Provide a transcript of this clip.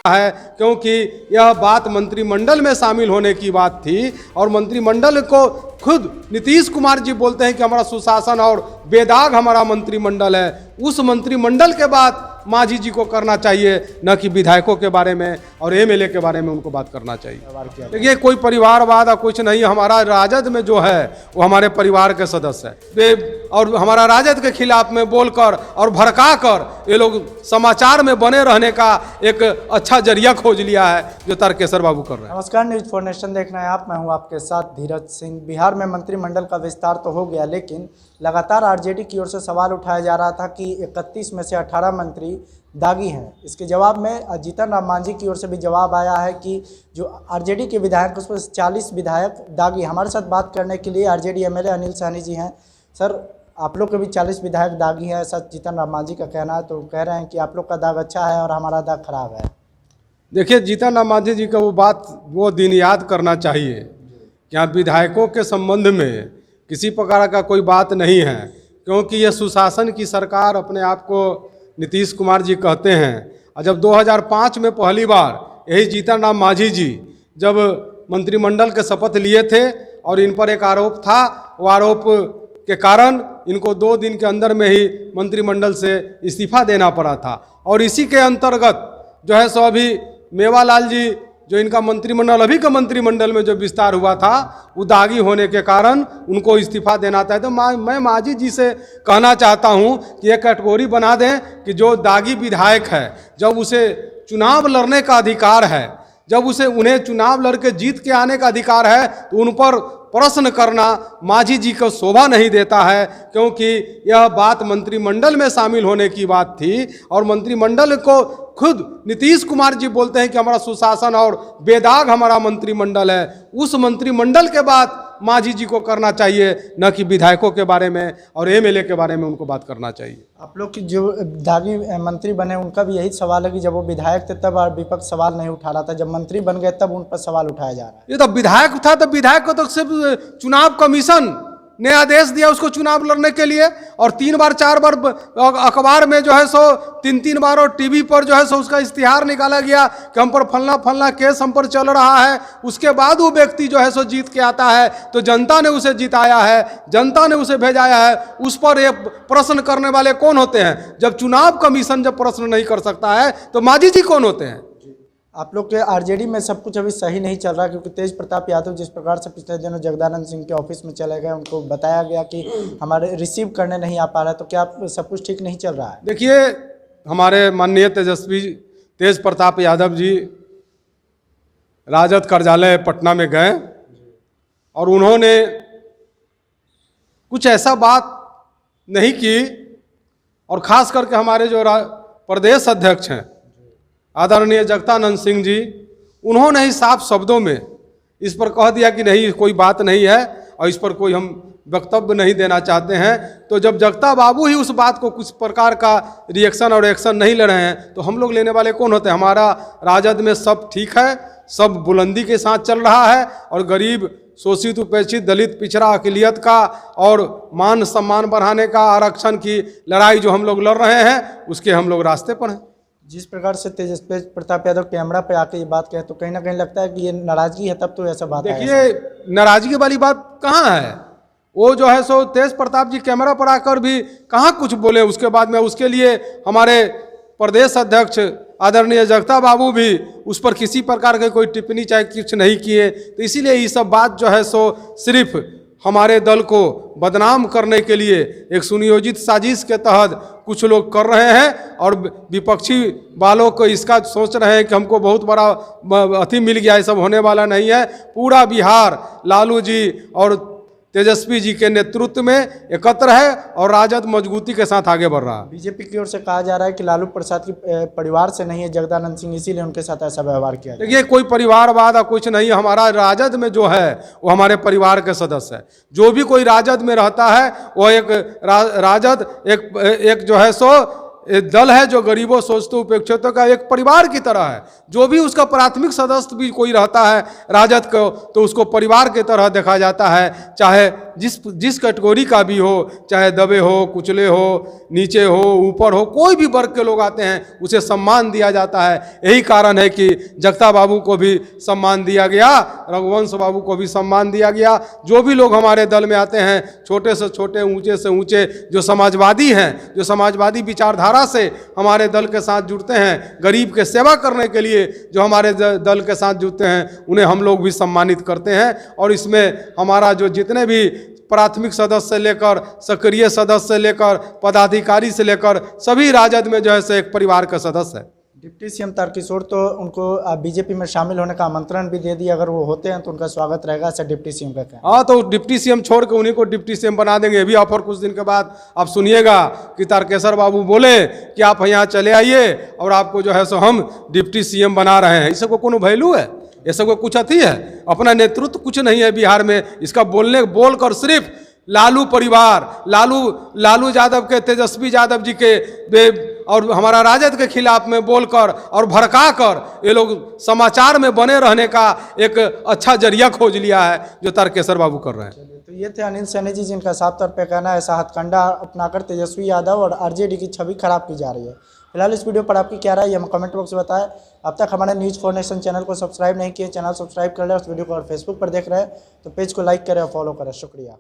है, क्योंकि यह बात मंत्रिमंडल में शामिल होने की बात थी और मंत्रिमंडल को खुद नीतीश कुमार जी बोलते हैं कि हमारा सुशासन और बेदाग हमारा मंत्रिमंडल है। उस मंत्रिमंडल के बाद मांझी जी को करना चाहिए, न कि विधायकों के बारे में और एमएलए के बारे में उनको बात करना चाहिए। देखिए, कोई परिवारवाद कुछ नहीं, हमारा राजद में जो है वो हमारे परिवार के सदस्य है और हमारा राजद के खिलाफ में बोलकर और भड़का कर ये लोग समाचार में बने रहने का एक अच्छा जरिया खोज लिया है, जो तारकेश्वर बाबू कर रहे हैं। नमस्कार, न्यूज़ 4 नेशन देख रहे हैं आप, मैं हूं आपके साथ धीरज सिंह। बिहार में मंत्रिमंडल का विस्तार तो हो गया, लेकिन लगातार आरजेडी की ओर से सवाल उठाया जा रहा था कि 31 में से 18 मंत्री दागी हैं। इसके जवाब में जीतन राम मांझी की ओर से भी जवाब आया है कि जो आरजेडी के विधायक उसमें 40 विधायक दागी। हमारे साथ बात करने के लिए आरजेडी एमएलए अनिल सहनी जी हैं। सर, आप लोग के भी 40 विधायक दागी हैं, ऐसा जीतन राम मांझी का कहना है, तो कह रहे हैं कि आप लोग का दाग अच्छा है और हमारा दाग खराब है। देखिए, जीतन राम मांझी जी का वो दिन याद करना चाहिए कि यहाँ विधायकों के संबंध में किसी प्रकार का कोई बात नहीं है, क्योंकि ये सुशासन की सरकार अपने आप को नीतीश कुमार जी कहते हैं। और जब 2005 में पहली बार यही जीतन राम मांझी जी जब मंत्रिमंडल के शपथ लिए थे और इन पर एक आरोप था, वो आरोप के कारण इनको 2 दिन के अंदर में ही मंत्रिमंडल से इस्तीफा देना पड़ा था। और इसी के अंतर्गत जो है सो अभी मेवालाल जी, जो इनका मंत्रिमंडल अभी का मंत्रिमंडल में जो विस्तार हुआ था, वो दागी होने के कारण उनको इस्तीफा देना था। तो मैं मांझी जी से कहना चाहता हूं कि एक कैटेगरी बना दें कि जो दागी विधायक है, जब उसे चुनाव लड़ने का अधिकार है, जब उन्हें चुनाव लड़के जीत के आने का अधिकार है, तो उन पर प्रश्न करना मांझी जी को शोभा नहीं देता है, क्योंकि यह बात मंत्रिमंडल में शामिल होने की बात थी और मंत्रिमंडल को खुद नीतीश कुमार जी बोलते हैं कि हमारा सुशासन और बेदाग हमारा मंत्रिमंडल है। उस मंत्रिमंडल के बाद मांझी जी को करना चाहिए, न कि विधायकों के बारे में और एमएलए के बारे में उनको बात करना चाहिए। आप लोग की जो दागी मंत्री बने उनका भी यही सवाल है कि जब वो विधायक थे तब विपक्ष सवाल नहीं उठा रहा था, जब मंत्री बन गए तब उन पर सवाल उठाया जा रहा है। ये तो विधायक था, तो विधायक को तो सिर्फ चुनाव कमीशन ने आदेश दिया उसको चुनाव लड़ने के लिए, और 3 बार 4 बार अखबार में जो है सो 3 बार और टीवी पर जो है सो उसका इश्तिहार निकाला गया कि हम पर फलना केस हम पर चल रहा है। उसके बाद वो व्यक्ति जो है सो जीत के आता है, तो जनता ने उसे जिताया है, जनता ने उसे भेजाया है। उस पर ये प्रश्न करने वाले कौन होते हैं? जब चुनाव कमीशन जब प्रश्न नहीं कर सकता है, तो मांझी जी कौन होते हैं? आप लोग के आरजेडी में सब कुछ अभी सही नहीं चल रहा, क्योंकि तेज प्रताप यादव जिस प्रकार से पिछले दिनों जगदानंद सिंह के ऑफिस में चले गए, उनको बताया गया कि हमारे रिसीव करने नहीं आ पा रहा है, तो क्या सब कुछ ठीक नहीं चल रहा है? देखिए, हमारे माननीय तेजस्वी तेज प्रताप यादव जी राजद कार्यालय पटना में गए और उन्होंने कुछ ऐसा बात नहीं की, और ख़ास करके हमारे जो प्रदेश अध्यक्ष हैं आदरणीय जगदानंद सिंह जी, उन्होंने ही साफ शब्दों में इस पर कह दिया कि नहीं, कोई बात नहीं है और इस पर कोई हम वक्तव्य नहीं देना चाहते हैं। तो जब जगता बाबू ही उस बात को कुछ प्रकार का रिएक्शन और एक्शन नहीं ले रहे हैं, तो हम लोग लेने वाले कौन होते हैं? हमारा राजद में सब ठीक है, सब बुलंदी के साथ चल रहा है और गरीब, शोषित, उपेक्षित, दलित, पिछड़ा, अक़लियत का और मान सम्मान बढ़ाने का, आरक्षण की लड़ाई जो हम लोग लड़ रहे हैं, उसके हम लोग रास्ते पर हैं। जिस प्रकार से तेज प्रताप यादव कैमरा पे आके ये बात कहे, तो कहीं ना कहीं लगता है कि ये नाराजगी है, तब तो ऐसा बात है। देखिए, नाराजगी वाली बात कहाँ है? वो जो है सो तेज प्रताप जी कैमरा पर आकर भी कहाँ कुछ बोले। उसके बाद में उसके लिए हमारे प्रदेश अध्यक्ष आदरणीय जगता बाबू भी उस पर किसी प्रकार के कोई टिप्पणी चाहे कुछ नहीं किए। तो इसीलिए ये सब बात जो है सो सिर्फ हमारे दल को बदनाम करने के लिए एक सुनियोजित साजिश के तहत कुछ लोग कर रहे हैं, और विपक्षी वालों को इसका सोच रहे हैं कि हमको बहुत बड़ा अति मिल गया। ये सब होने वाला नहीं है। पूरा बिहार लालू जी और तेजस्वी जी के नेतृत्व में एकत्र है और राजद मजबूती के साथ आगे बढ़ रहा है। बीजेपी की ओर से कहा जा रहा है कि लालू प्रसाद की परिवार से नहीं है जगदानंद सिंह, इसीलिए उनके साथ ऐसा व्यवहार किया। देखिए, कोई परिवारवाद कुछ नहीं, हमारा राजद में जो है वो हमारे परिवार के सदस्य है। जो भी कोई राजद में रहता है वो एक राजद एक जो है सो दल है जो गरीबों, शोषितों, उपेक्षितों का एक परिवार की तरह है। जो भी उसका प्राथमिक सदस्य भी कोई रहता है राजद को, तो उसको परिवार की तरह देखा जाता है, चाहे जिस कैटेगरी का भी हो, चाहे दबे हो, कुचले हो, नीचे हो, ऊपर हो, कोई भी वर्ग के लोग आते हैं उसे सम्मान दिया जाता है। यही कारण है कि जगता बाबू को भी सम्मान दिया गया, रघुवंश बाबू को भी सम्मान दिया गया। जो भी लोग हमारे दल में आते हैं, छोटे से छोटे, ऊंचे से ऊंचे, जो समाजवादी हैं, जो समाजवादी विचारधारा से हमारे दल के साथ जुड़ते हैं, गरीब के सेवा करने के लिए जो हमारे दल के साथ जुड़ते हैं, उन्हें हम लोग भी सम्मानित करते हैं। और इसमें हमारा जो जितने भी प्राथमिक सदस्य से लेकर सक्रिय सदस्य से लेकर पदाधिकारी से लेकर सभी राजद में जो है से एक परिवार का सदस्य है। डिप्टी सीएम तारकिशोर तो उनको बीजेपी में शामिल होने का आमंत्रण भी दे दिया, अगर वो होते हैं तो उनका स्वागत रहेगा, ऐसा डिप्टी सीएम का कहना। हाँ, तो डिप्टी सीएम छोड़ के उन्हीं को डिप्टी सीएम बना देंगे। भी ऑफर कुछ दिन के बाद आप सुनिएगा कि तारकेश्वर बाबू बोले कि आप यहाँ चले आइए और आपको जो है सो हम डिप्टी सीएम बना रहे हैं। इसको कोनो वैल्यू है? ये सब कुछ अथी है? अपना नेतृत्व कुछ नहीं है बिहार में। इसका बोलकर सिर्फ लालू परिवार, लालू यादव के, तेजस्वी यादव जी के और हमारा राजद के खिलाफ में बोलकर और भड़का कर ये लोग समाचार में बने रहने का एक अच्छा जरिया खोज लिया है, जो तारकेश्वर बाबू कर रहे हैं। तो ये थे अनिल सैनी जी, जिनका साफ तौर पे कहना है ऐसा हथकंडा अपनाकर तेजस्वी यादव और आरजेडी की छवि खराब की जा रही है। फिलहाल इस वीडियो पर आपकी क्या राय है, हम कमेंट बॉक्स में बताएं। अब तक हमारे न्यूज़ 4 नेशन चैनल को सब्सक्राइब नहीं किए, चैनल सब्सक्राइब कर लें। उस वीडियो को अगर फेसबुक पर देख रहे हैं तो पेज को लाइक करें और फॉलो करें। शुक्रिया।